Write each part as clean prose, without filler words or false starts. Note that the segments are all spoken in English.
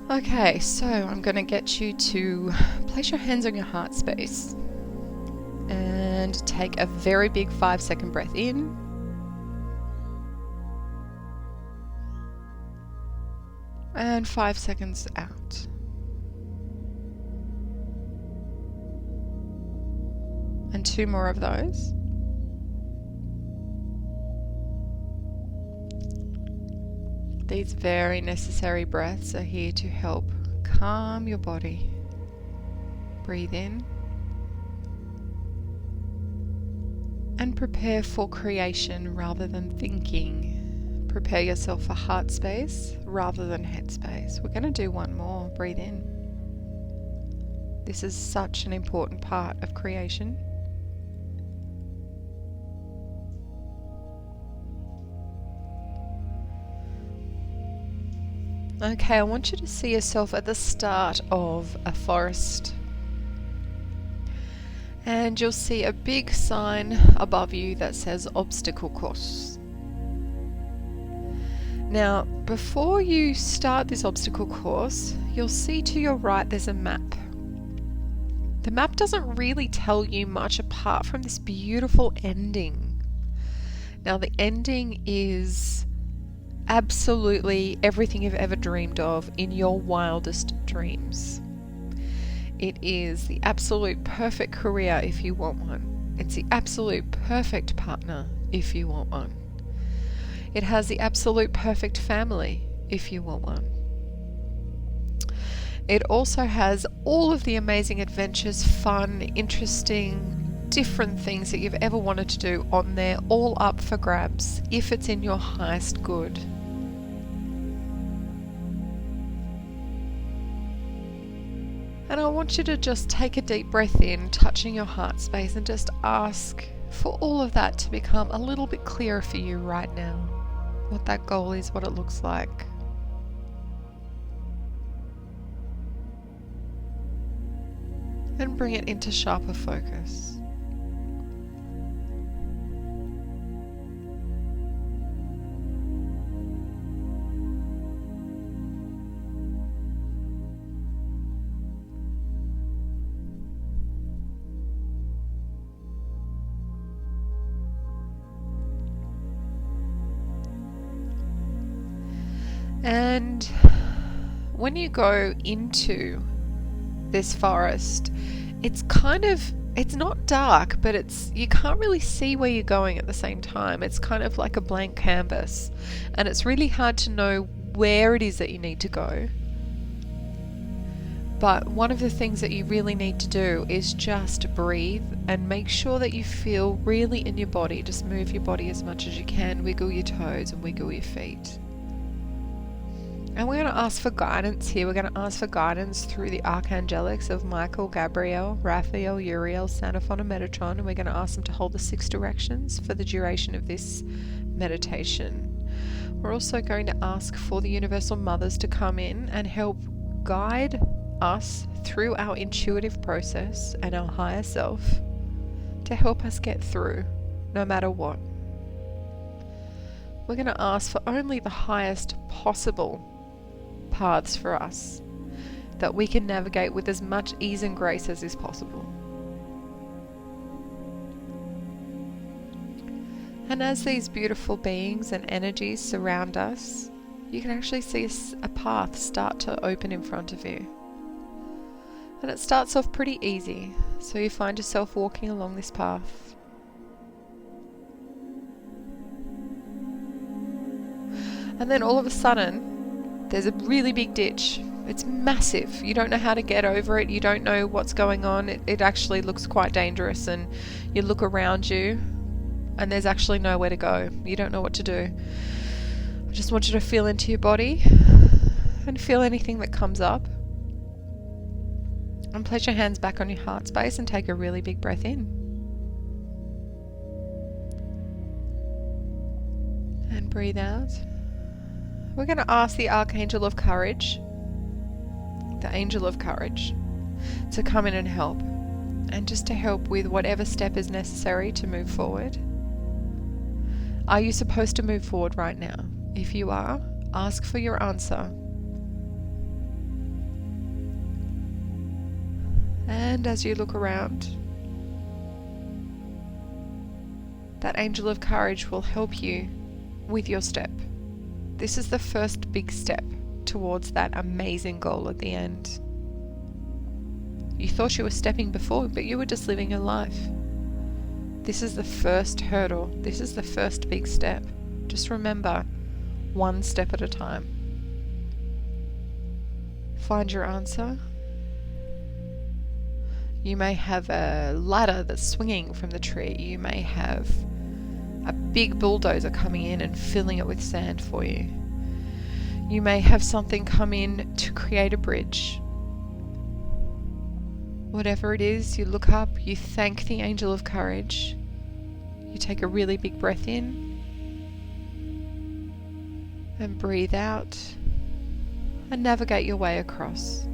Okay, so I'm going to get you to place your hands on your heart space and take a very big 5-second breath in. And 5 seconds out. And 2 more of those. These very necessary breaths are here to help calm your body. Breathe in. And prepare for creation rather than thinking. Prepare yourself for heart space rather than head space. We're going to do one more. Breathe in. This is such an important part of creation. Okay, I want you to see yourself at the start of a forest. And you'll see a big sign above you that says obstacle course. Now, before you start this obstacle course, you'll see to your right there's a map. The map doesn't really tell you much apart from this beautiful ending. Now, the ending is absolutely everything you've ever dreamed of in your wildest dreams. It is the absolute perfect career if you want one. It's the absolute perfect partner if you want one. It has the absolute perfect family if you want one. It also has all of the amazing adventures, fun, interesting, different things that you've ever wanted to do on there, all up for grabs if it's in your highest good. And I want you to just take a deep breath in, touching your heart space, and just ask for all of that to become a little bit clearer for you right now. What that goal is, what it looks like. And bring it into sharper focus. And when you go into this forest, it's not dark, but you can't really see where you're going at the same time. It's kind of like a blank canvas, and it's really hard to know where it is that you need to go. But one of the things that you really need to do is just breathe and make sure that you feel really in your body. Just move your body as much as you can, wiggle your toes and wiggle your feet. And we're going to ask for guidance here. We're going to ask for guidance through the archangelics of Michael, Gabriel, Raphael, Uriel, Xenophon and Metatron. And we're going to ask them to hold the 6 directions for the duration of this meditation. We're also going to ask for the universal mothers to come in and help guide us through our intuitive process and our higher self to help us get through no matter what. We're going to ask for only the highest possible paths for us that we can navigate with as much ease and grace as is possible. And as these beautiful beings and energies surround us, you can actually see a path start to open in front of you. And it starts off pretty easy, so you find yourself walking along this path. And then all of a sudden, there's a really big ditch. It's massive. You don't know how to get over it. You don't know what's going on. It actually looks quite dangerous, and you look around you and there's actually nowhere to go. You don't know what to do. I just want you to feel into your body and feel anything that comes up. And place your hands back on your heart space and take a really big breath in. And breathe out. We're going to ask the Archangel of Courage, the Angel of Courage, to come in and help. And just to help with whatever step is necessary to move forward. Are you supposed to move forward right now? If you are, ask for your answer. And as you look around, that angel of courage will help you with your step. This is the first big step towards that amazing goal at the end. You thought you were stepping before, but you were just living your life. This is the first hurdle. This is the first big step. Just remember, one step at a time. Find your answer. You may have a ladder that's swinging from the tree. You may have a big bulldozer coming in and filling it with sand for you. You may have something come in to create a bridge. Whatever it is, you look up, you thank the angel of courage. You take a really big breath in and breathe out and navigate your way across.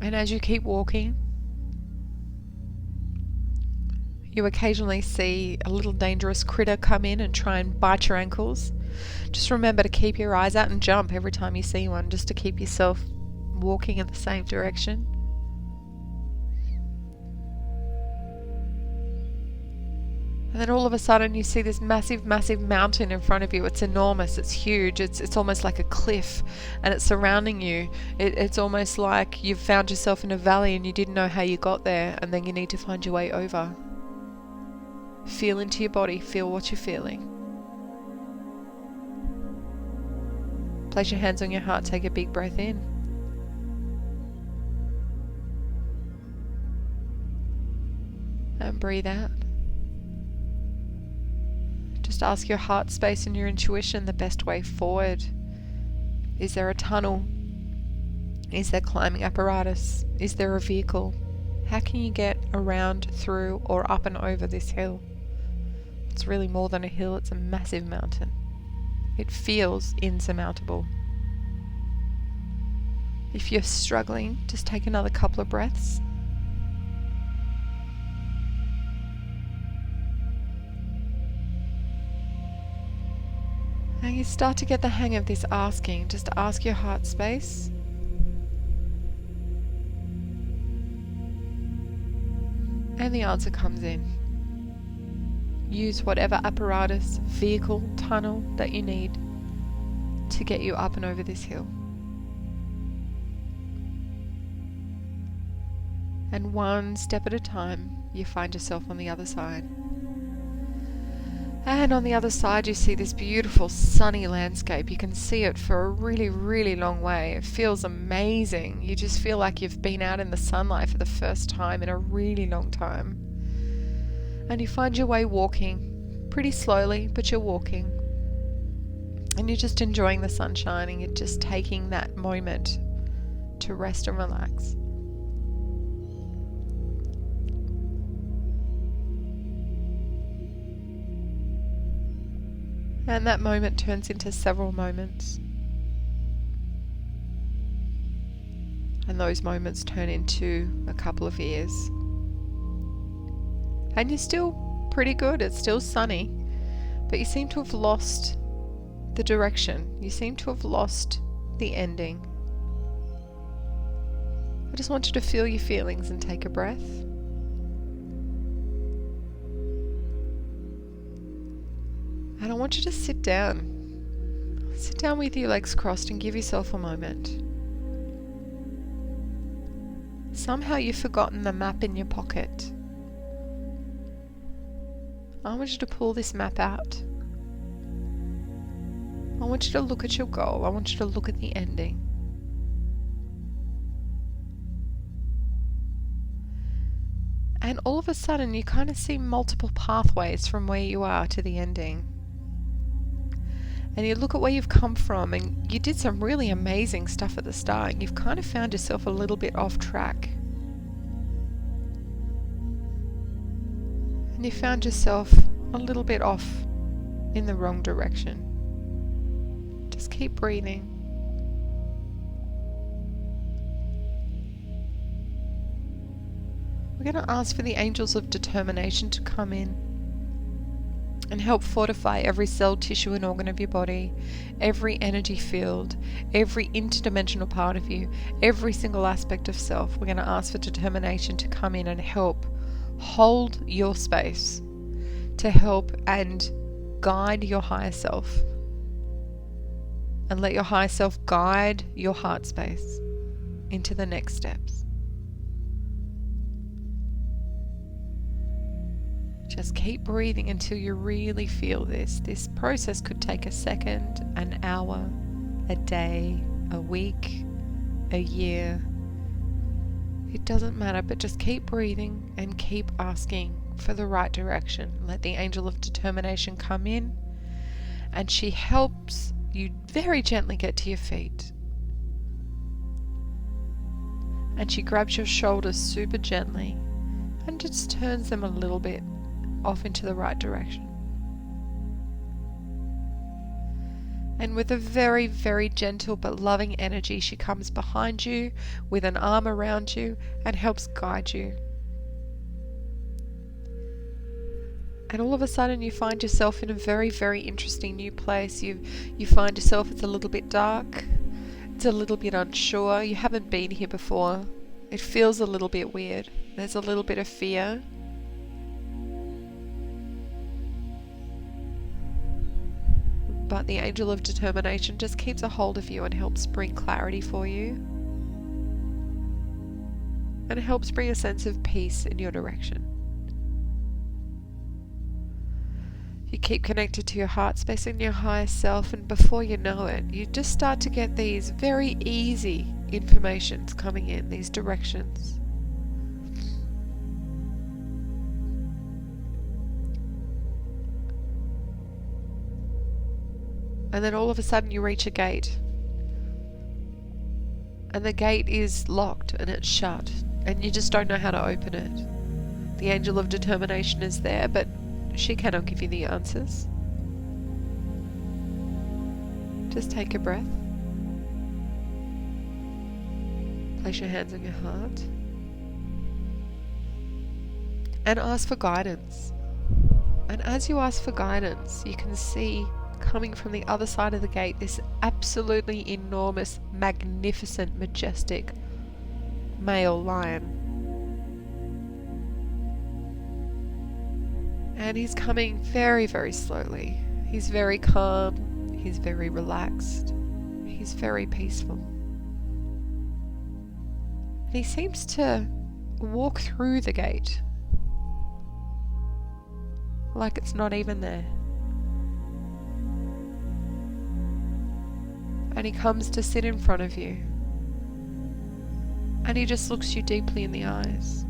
And as you keep walking, you occasionally see a little dangerous critter come in and try and bite your ankles. Just remember to keep your eyes out and jump every time you see one, just to keep yourself walking in the same direction. And then all of a sudden you see this massive, massive mountain in front of you. It's enormous, it's huge, it's almost like a cliff, and it's surrounding you. It's almost like you've found yourself in a valley and you didn't know how you got there, and then you need to find your way over. Feel into your body, feel what you're feeling. Place your hands on your heart, take a big breath in. And breathe out. Just ask your heart space and your intuition the best way forward. Is there a tunnel? Is there climbing apparatus? Is there a vehicle? How can you get around, through, or up and over this hill? It's really more than a hill, it's a massive mountain. It feels insurmountable. If you're struggling, just take another couple of breaths. And you start to get the hang of this asking. Just ask your heart space. And the answer comes in. Use whatever apparatus, vehicle, tunnel that you need to get you up and over this hill. And one step at a time, you find yourself on the other side. And on the other side you see this beautiful sunny landscape. You can see it for a really, really long way. It feels amazing. You just feel like you've been out in the sunlight for the first time in a really long time. And you find your way walking, pretty slowly, but you're walking. And you're just enjoying the sun shining. You're just taking that moment to rest and relax. And that moment turns into several moments. And those moments turn into a couple of years. And you're still pretty good, it's still sunny, but you seem to have lost the direction. You seem to have lost the ending. I just want you to feel your feelings and take a breath. And I want you to sit down. Sit down with your legs crossed and give yourself a moment. Somehow you've forgotten the map in your pocket. I want you to pull this map out. I want you to look at your goal. I want you to look at the ending. And all of a sudden you kind of see multiple pathways from where you are to the ending. And you look at where you've come from, and you did some really amazing stuff at the start, and you've kind of found yourself a little bit off track. And you found yourself a little bit off in the wrong direction. Just keep breathing. We're going to ask for the angels of determination to come in and help fortify every cell, tissue and organ of your body, every energy field, every interdimensional part of you, every single aspect of self. We're going to ask for determination to come in and help hold your space, to help and guide your higher self, and let your higher self guide your heart space into the next steps. Just keep breathing until you really feel this. This process could take a second, an hour, a day, a week, a year. It doesn't matter, but just keep breathing and keep asking for the right direction. Let the angel of determination come in, and she helps you very gently get to your feet. And she grabs your shoulders super gently and just turns them a little bit off into the right direction. And with a very, very gentle but loving energy, she comes behind you with an arm around you and helps guide you. And all of a sudden you find yourself in a very, very interesting new place. You find yourself, it's a little bit dark, it's a little bit unsure, you haven't been here before, it feels a little bit weird, there's a little bit of fear. But the angel of determination just keeps a hold of you and helps bring clarity for you, and it helps bring a sense of peace in your direction. You keep connected to your heart space and your higher self, and before you know it, you just start to get these very easy informations coming in, these directions. And then all of a sudden you reach a gate, and the gate is locked and it's shut, and you just don't know how to open it. The angel of determination is there, but she cannot give you the answers. Just take a breath. Place your hands on your heart and ask for guidance. And as you ask for guidance, you can see coming from the other side of the gate this absolutely enormous, magnificent, majestic male lion. And he's coming very, very slowly. He's very calm, he's very relaxed, he's very peaceful. And he seems to walk through the gate like it's not even there. And he comes to sit in front of you, and he just looks you deeply in the eyes,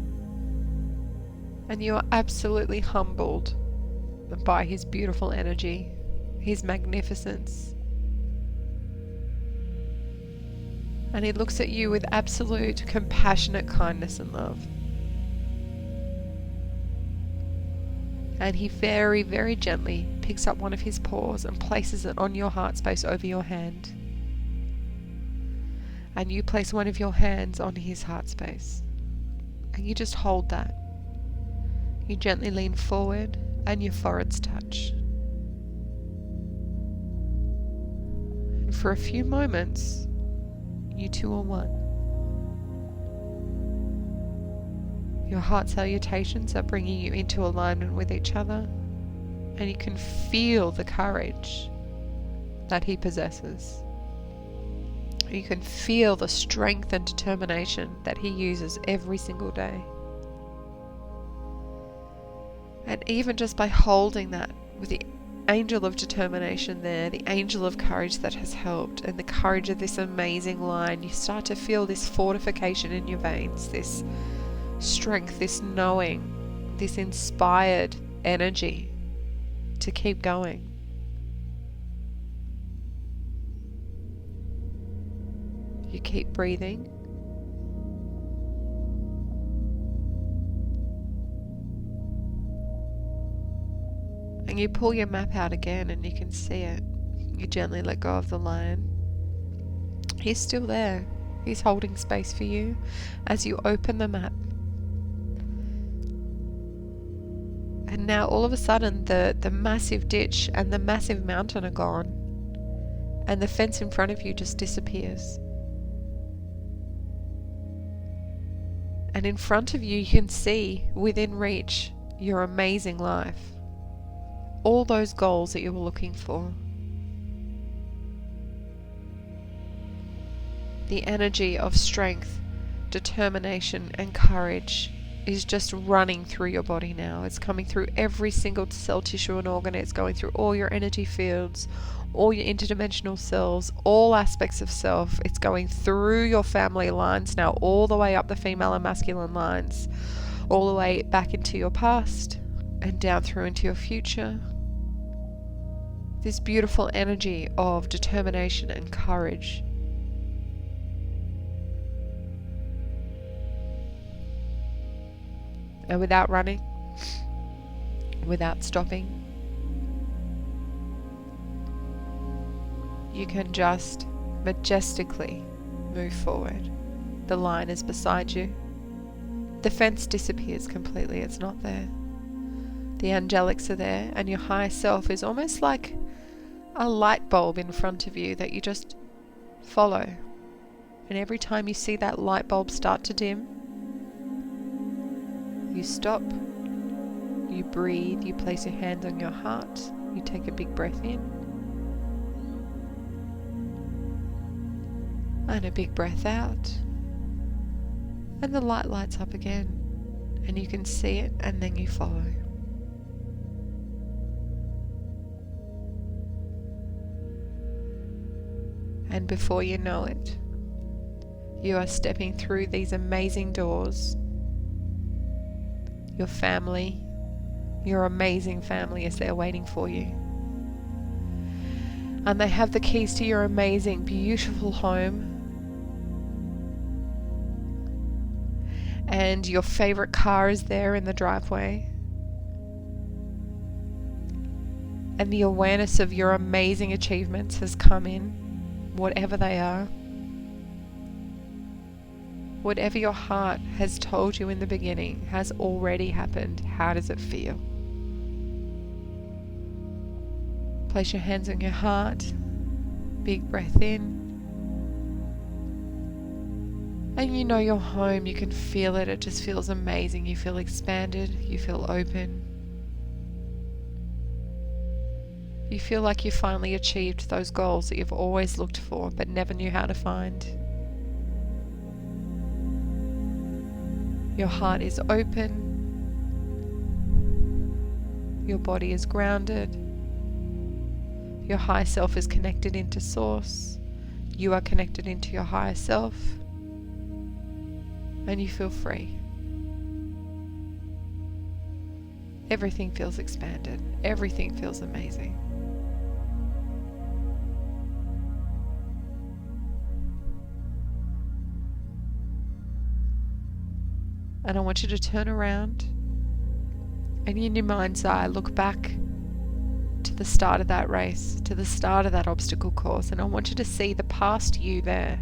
and you are absolutely humbled by his beautiful energy, his magnificence. And he looks at you with absolute compassionate kindness and love. And he very, very gently picks up one of his paws and places it on your heart space over your hand. And you place one of your hands on his heart space, and you just hold that. You gently lean forward and your foreheads touch. And for a few moments, you two are one. Your heart salutations are bringing you into alignment with each other, and you can feel the courage that he possesses. You can feel the strength and determination that he uses every single day. And even just by holding that with the angel of determination there, the angel of courage that has helped, and the courage of this amazing lion, you start to feel this fortification in your veins, this strength, this knowing, this inspired energy to keep going. You keep breathing. And you pull your map out again and you can see it. You gently let go of the lion. He's still there. He's holding space for you as you open the map. And And now all of a sudden the massive ditch and the massive mountain are gone, and the fence in front of you just disappears. And in front of you, you can see within reach your amazing life. All those goals that you were looking for. The energy of strength, determination, and courage is just running through your body now. It's coming through every single cell, tissue, and organ. It's going through all your energy fields, all your interdimensional cells, all aspects of self. It's going through your family lines now, all the way up the female and masculine lines, all the way back into your past and down through into your future. This beautiful energy of determination and courage. And without running, without stopping, you can just majestically move forward. The line is beside you. The fence disappears completely, it's not there. The angelics are there, and your higher self is almost like a light bulb in front of you that you just follow. And every time you see that light bulb start to dim, you stop, you breathe, you place your hand on your heart, you take a big breath in, and a big breath out, and the light lights up again, and you can see it, and then you follow. And before you know it, you are stepping through these amazing doors. Your family, your amazing family is there waiting for you. And they have the keys to your amazing, beautiful home. And your favorite car is there in the driveway. And the awareness of your amazing achievements has come in, whatever they are. Whatever your heart has told you in the beginning has already happened. How does it feel? Place your hands on your heart. Big breath in. And you know you're home. You can feel it. It just feels amazing. You feel expanded. You feel open. You feel like you finally achieved those goals that you've always looked for but never knew how to find. Your heart is open. Your body is grounded. Your higher self is connected into source. You are connected into your higher self. And you feel free. Everything feels expanded. Everything feels amazing. And I want you to turn around and in your mind's eye look back to the start of that race, to the start of that obstacle course, and I want you to see the past you there,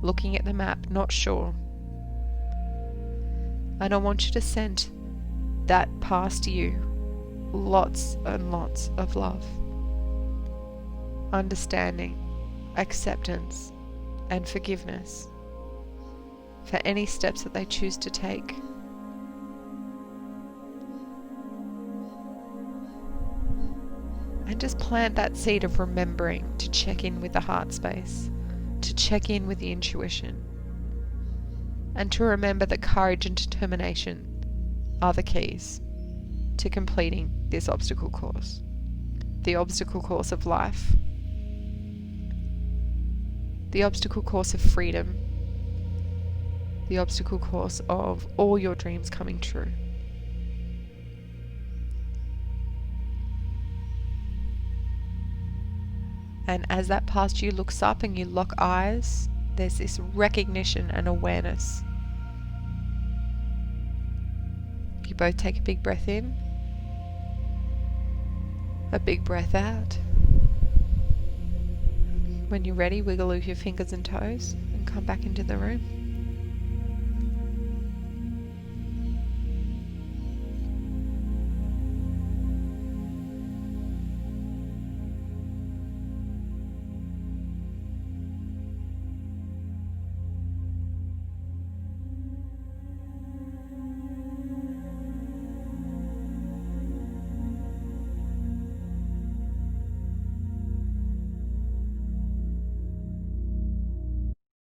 looking at the map, not sure. And I want you to send that past you lots and lots of love, understanding, acceptance, and forgiveness for any steps that they choose to take. And just plant that seed of remembering to check in with the heart space, to check in with the intuition, and to remember that courage and determination are the keys to completing this obstacle course, the obstacle course of life, the obstacle course of freedom, the obstacle course of all your dreams coming true. And as that past you looks up and you lock eyes, there's this recognition and awareness. You both take a big breath in, a big breath out. When you're ready, wiggle your fingers and toes and come back into the room.